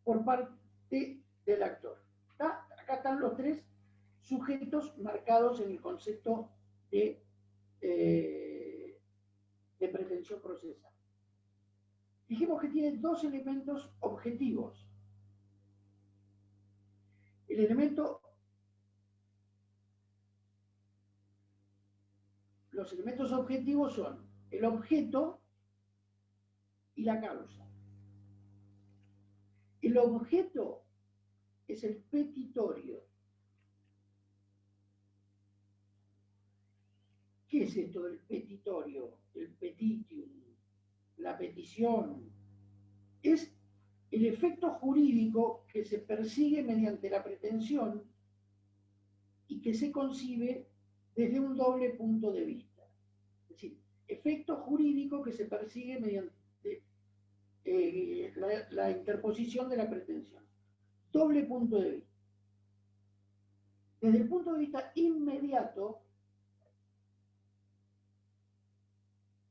por parte del actor. ¿Está? Acá están los tres sujetos marcados en el concepto de pretensión procesal. Dijimos que tiene dos elementos objetivos. Los elementos objetivos son el objeto y la causa. El objeto es el petitorio. ¿Qué es esto del petitorio? El petitium, la petición. Es el efecto jurídico que se persigue mediante la pretensión y que se concibe desde un doble punto de vista. Es decir, efecto jurídico que se persigue mediante la interposición de la pretensión. Doble punto de vista. Desde el punto de vista inmediato,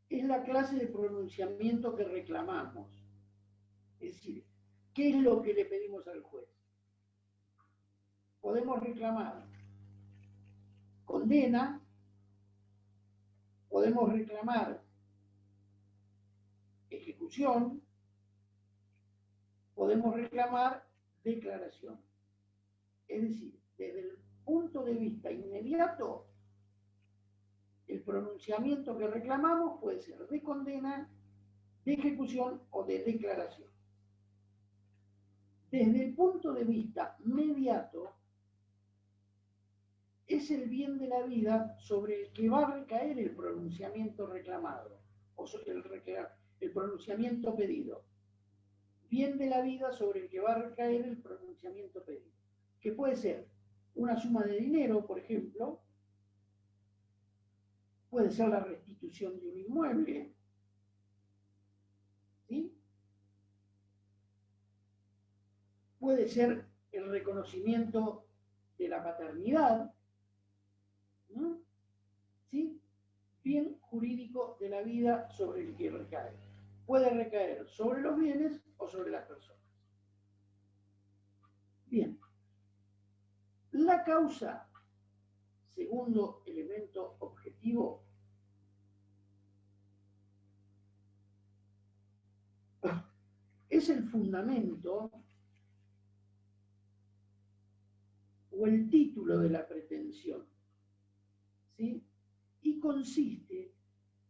es la clase de pronunciamiento que reclamamos. Es decir, ¿qué es lo que le pedimos al juez? Podemos reclamar condena, podemos reclamar ejecución, podemos reclamar declaración. Es decir, desde el punto de vista inmediato, el pronunciamiento que reclamamos puede ser de condena, de ejecución o de declaración. Desde el punto de vista mediato, es el bien de la vida sobre el que va a recaer el pronunciamiento reclamado, o sobre el pronunciamiento pedido. Bien de la vida sobre el que va a recaer el pronunciamiento pedido, que puede ser una suma de dinero, por ejemplo, puede ser la restitución de un inmueble, ¿sí? Puede ser el reconocimiento de la paternidad, ¿no? ¿Sí? Bien jurídico de la vida sobre el que recae. Puede recaer sobre los bienes o sobre las personas. Bien. La causa, segundo elemento objetivo, es el fundamento o el título de la pretensión, ¿sí? Y consiste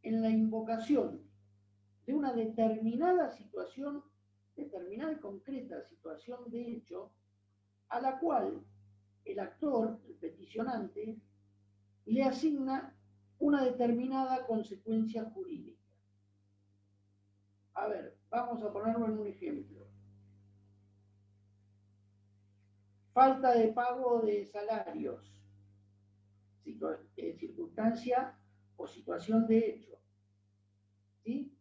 en la invocación de una determinada situación, determinada y concreta situación de hecho, a la cual el actor, el peticionante, le asigna una determinada consecuencia jurídica. A ver, vamos a ponerlo en un ejemplo. Falta de pago de salarios, circunstancia o situación de hecho, ¿sí?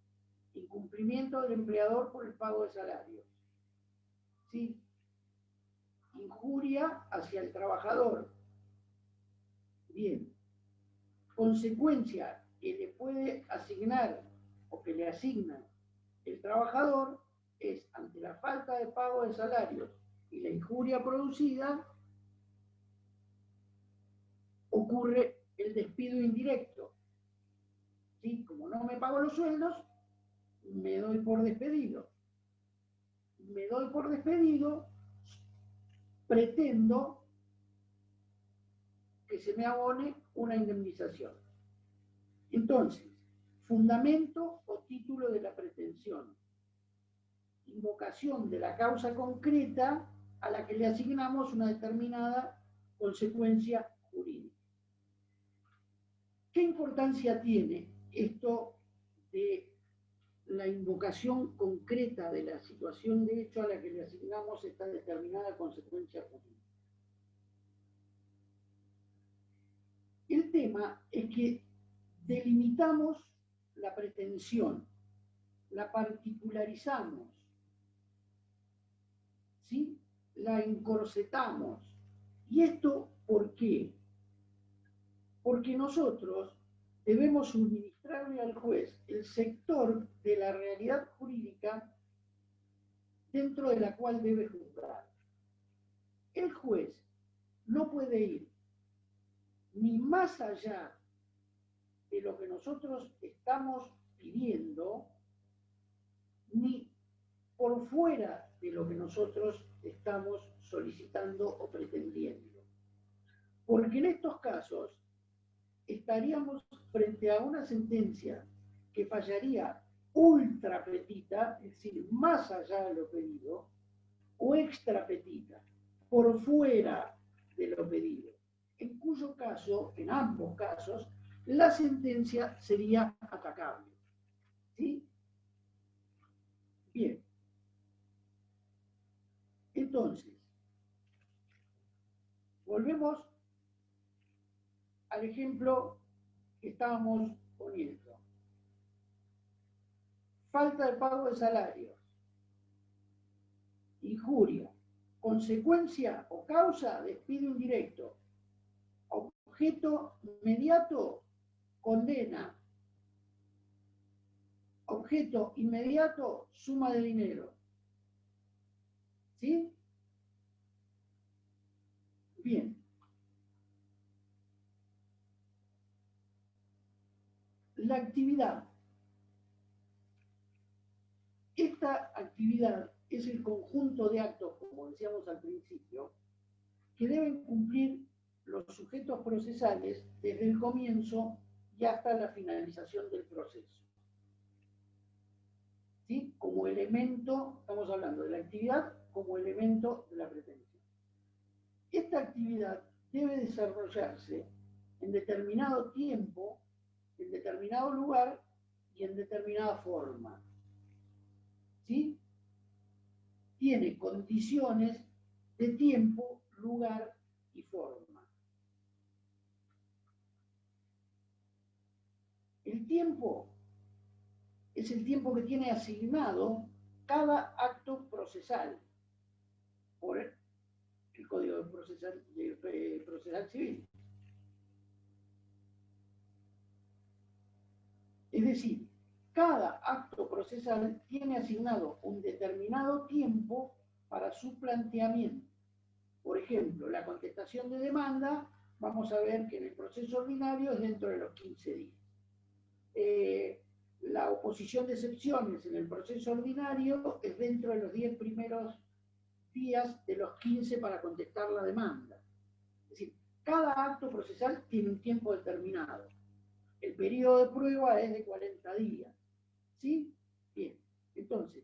Incumplimiento del empleador por el pago de salarios, ¿sí? Injuria hacia el trabajador. Bien. Consecuencia que le puede asignar o que le asigna el trabajador es, ante la falta de pago de salarios y la injuria producida, ocurre el despido indirecto. ¿Sí? Como no me pago los sueldos, me doy por despedido. Me doy por despedido, pretendo que se me abone una indemnización. Entonces, fundamento o título de la pretensión. Invocación de la causa concreta a la que le asignamos una determinada consecuencia jurídica. ¿Qué importancia tiene esto de la invocación concreta de la situación de hecho a la que le asignamos esta determinada consecuencia jurídica? El tema es que delimitamos la pretensión, la particularizamos, ¿sí? La encorsetamos. ¿Y esto por qué? Porque nosotros debemos suministrarle al juez el sector de la realidad jurídica dentro de la cual debe juzgar. El juez no puede ir ni más allá de lo que nosotros estamos pidiendo, ni por fuera de lo que nosotros estamos solicitando o pretendiendo. Porque en estos casos estaríamos frente a una sentencia que fallaría ultra petita, es decir, más allá de lo pedido, o extra petita, por fuera de lo pedido, en cuyo caso, en ambos casos, la sentencia sería atacable. ¿Sí? Bien. Entonces, volvemos al ejemplo que estábamos poniendo. Falta de pago de salarios, injuria, consecuencia o causa, despido indirecto, objeto inmediato, condena, objeto inmediato, suma de dinero. ¿Sí? Bien. La actividad. Esta actividad es el conjunto de actos, como decíamos al principio, que deben cumplir los sujetos procesales desde el comienzo y hasta la finalización del proceso. ¿Sí? Como elemento, estamos hablando de la actividad como elemento de la pretensión. Esta actividad debe desarrollarse en determinado tiempo, en determinado lugar y en determinada forma. ¿Sí? Tiene condiciones de tiempo, lugar y forma. El tiempo es el tiempo que tiene asignado cada acto procesal por el Código Procesal Civil. Es decir, cada acto procesal tiene asignado un determinado tiempo para su planteamiento. Por ejemplo, la contestación de demanda, vamos a ver que en el proceso ordinario es dentro de los 15 días. La oposición de excepciones en el proceso ordinario es dentro de los 10 primeros días de los 15 para contestar la demanda. Es decir, cada acto procesal tiene un tiempo determinado. El periodo de prueba es de 40 días. ¿Sí? Bien. Entonces,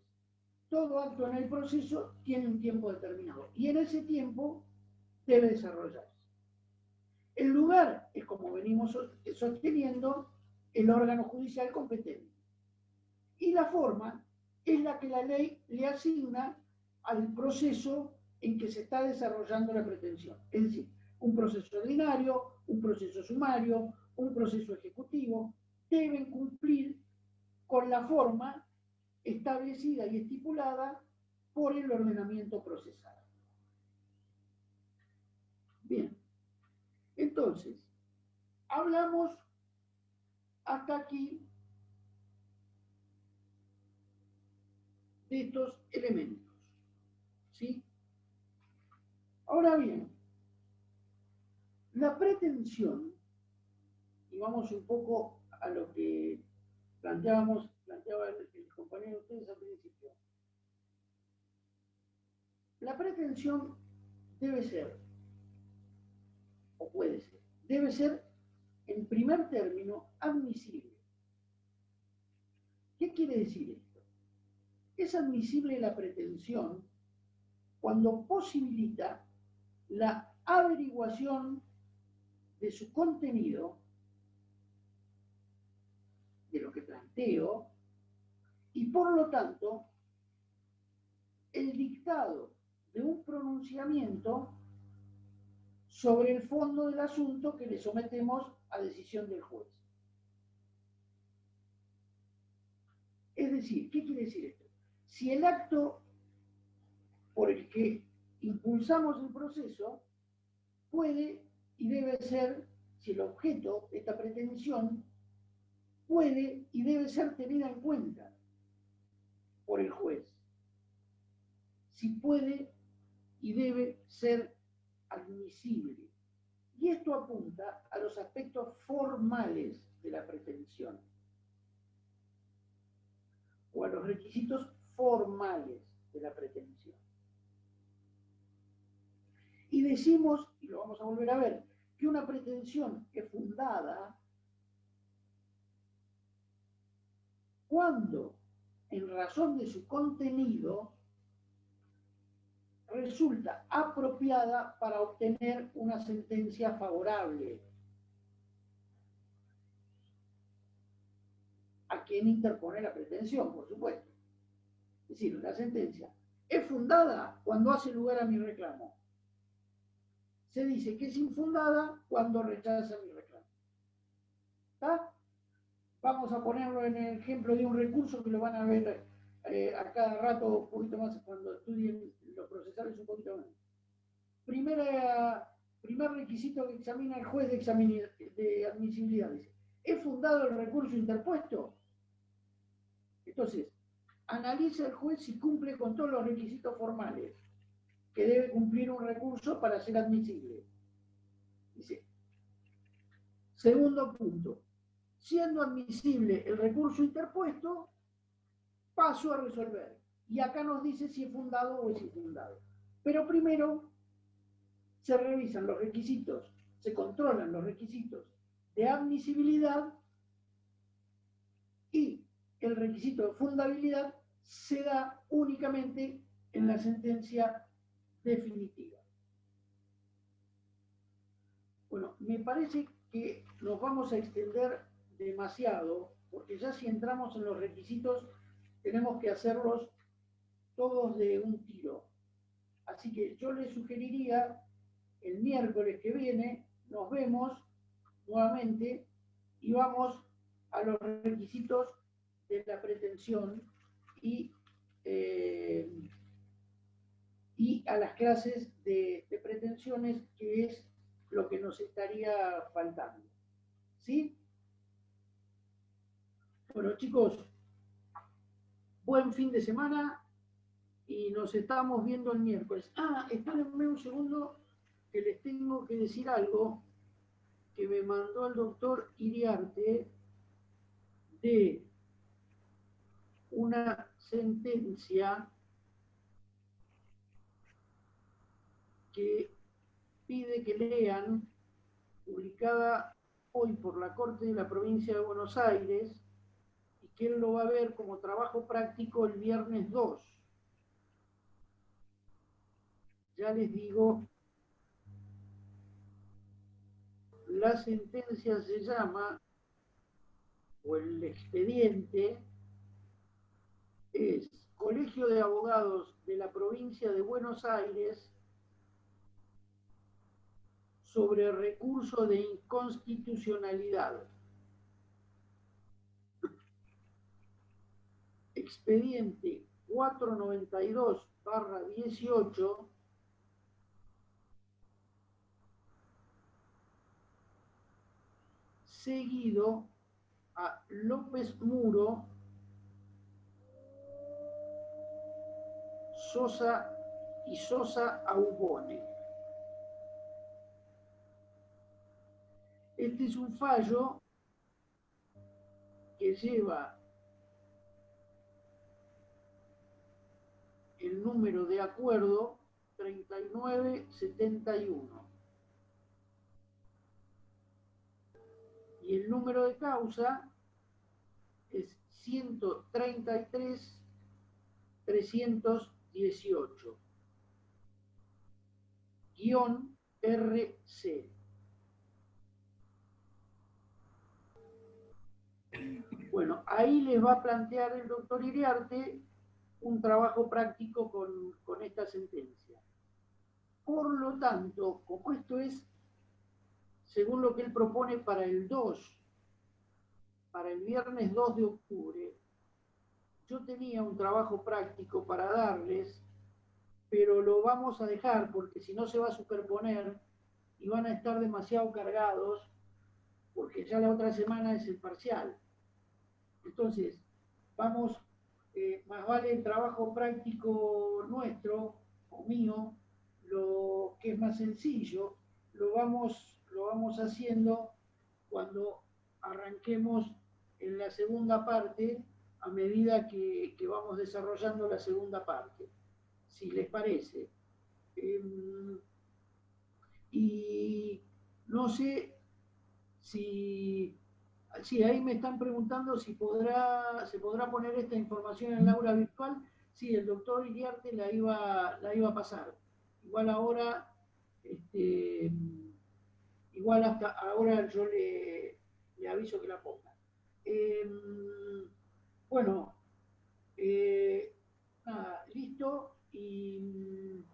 todo acto en el proceso tiene un tiempo determinado y en ese tiempo debe desarrollarse. El lugar es, como venimos sosteniendo, el órgano judicial competente. Y la forma es la que la ley le asigna al proceso en que se está desarrollando la pretensión. Es decir, un proceso ordinario, un proceso sumario, un proceso ejecutivo, deben cumplir con la forma establecida y estipulada por el ordenamiento procesal. Bien, entonces, hablamos hasta aquí de estos elementos. ¿Sí? Ahora bien, la pretensión, y vamos un poco a lo que planteaba el compañero de ustedes al principio. La pretensión debe ser, o puede ser, debe ser, en primer término, admisible. ¿Qué quiere decir esto? Es admisible la pretensión cuando posibilita la averiguación de su contenido, de lo que planteo, y por lo tanto, el dictado de un pronunciamiento sobre el fondo del asunto que le sometemos a decisión del juez. Es decir, ¿qué quiere decir esto? Si el acto por el que impulsamos el proceso puede y debe ser, si el objeto de esta pretensión puede y debe ser tenida en cuenta por el juez, si puede y debe ser admisible. Y esto apunta a los aspectos formales de la pretensión o a los requisitos formales de la pretensión. Y decimos, y lo vamos a volver a ver, que una pretensión es fundada cuando, en razón de su contenido, resulta apropiada para obtener una sentencia favorable a quien interpone la pretensión, por supuesto. Es decir, la sentencia es fundada cuando hace lugar a mi reclamo. Se dice que es infundada cuando rechaza mi reclamo. ¿Está? Vamos a ponerlo en el ejemplo de un recurso que lo van a ver a cada rato un poquito más cuando estudien los procesales un poquito más. Primer requisito que examina el juez de admisibilidad. Dice, ¿es fundado el recurso interpuesto? Entonces, analiza el juez si cumple con todos los requisitos formales que debe cumplir un recurso para ser admisible. Dice, segundo punto, siendo admisible el recurso interpuesto, paso a resolver. Y acá nos dice si es fundado o es infundado. Pero primero se revisan los requisitos, se controlan los requisitos de admisibilidad y el requisito de fundabilidad se da únicamente en la sentencia definitiva. Bueno, me parece que nos vamos a extender demasiado, porque ya si entramos en los requisitos tenemos que hacerlos todos de un tiro. Así que yo les sugeriría, el miércoles que viene, nos vemos nuevamente y vamos a los requisitos de la pretensión y a las clases de pretensiones, que es lo que nos estaría faltando. ¿Sí? Bueno, chicos, buen fin de semana y nos estamos viendo el miércoles. Espérenme un segundo que les tengo que decir algo que me mandó el doctor Iriarte de una sentencia que pide que lean, publicada hoy por la Corte de la Provincia de Buenos Aires y que él lo va a ver como trabajo práctico el viernes 2. Ya les digo, la sentencia se llama, o el expediente, es Colegio de Abogados de la Provincia de Buenos Aires sobre recurso de inconstitucionalidad. Expediente 492/18, seguido a López Muro, Sosa y Sosa Aubone. Este es un fallo que lleva el número de acuerdo 3971 y el número de causa es 133.318 -RC. Bueno, ahí les va a plantear el doctor Iriarte un trabajo práctico con esta sentencia. Por lo tanto, como esto es, según lo que él propone para el 2, para el viernes 2 de octubre, yo tenía un trabajo práctico para darles, pero lo vamos a dejar porque si no se va a superponer y van a estar demasiado cargados porque ya la otra semana es el parcial. Entonces, vamos, más vale el trabajo práctico nuestro o mío, lo que es más sencillo, lo vamos haciendo cuando arranquemos en la segunda parte a medida que vamos desarrollando la segunda parte, si les parece. Y no sé si ahí me están preguntando si se podrá poner esta información en el aula virtual. Sí, el doctor Iriarte la iba a pasar. Igual ahora, igual hasta ahora yo le aviso que la ponga. Bueno, nada, listo. Y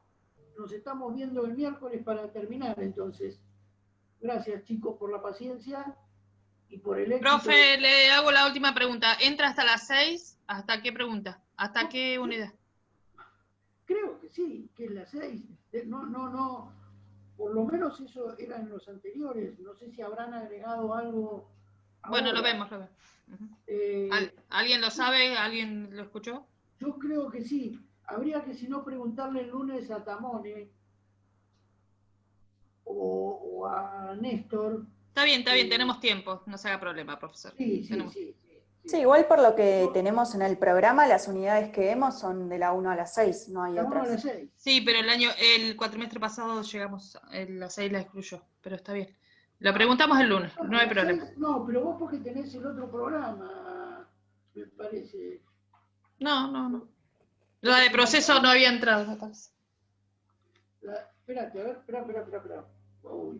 nos estamos viendo el miércoles para terminar, entonces. Gracias, chicos, por la paciencia y por el éxito. Profe, le hago la última pregunta. ¿Entra hasta las 6? ¿Hasta qué pregunta? ¿Hasta qué unidad? Creo que sí, que es las 6. No. Por lo menos eso era en los anteriores. No sé si habrán agregado algo ahora. Bueno, lo vemos. ¿Alguien lo sabe? ¿Alguien lo escuchó? Yo creo que sí. Habría que, si no, preguntarle el lunes a Tamone o a Néstor. Está bien, tenemos tiempo. No se haga problema, profesor. Sí. Sí, igual por lo que tenemos en el programa, las unidades que vemos son de la 1 a la 6, no hay La 1 a otras. la 6. Sí, pero el cuatrimestre pasado llegamos, la 6 la excluyó, pero está bien. Lo preguntamos el lunes, no hay problema. 6, no, pero vos porque tenés el otro programa, me parece. No. La de proceso no había entrado, me parece. Espérate, a ver, espera.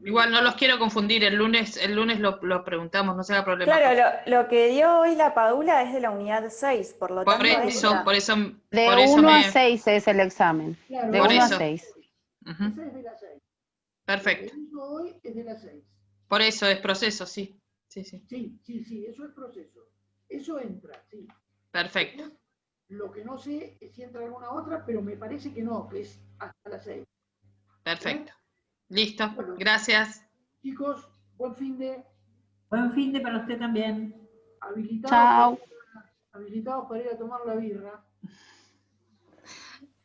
Igual no los quiero confundir, el lunes lo preguntamos, no se haga problema. Claro, lo que dio hoy la Padula es de la unidad 6, por lo tanto entra. Por eso de 1 a 6 es el examen. Claro, de 1 a 6. Esa es de la 6. Perfecto. Lo que hizo hoy es de la 6. Por eso es proceso, sí. Sí, eso es proceso. Eso entra, sí. Perfecto. Lo que no sé es si entra alguna otra, pero me parece que no, que es hasta las 6. Perfecto. Listo, Bueno, gracias. Chicos, buen fin de para usted también. Chao. Habilitados para ir a tomar la birra.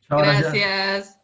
Chao, Gracias.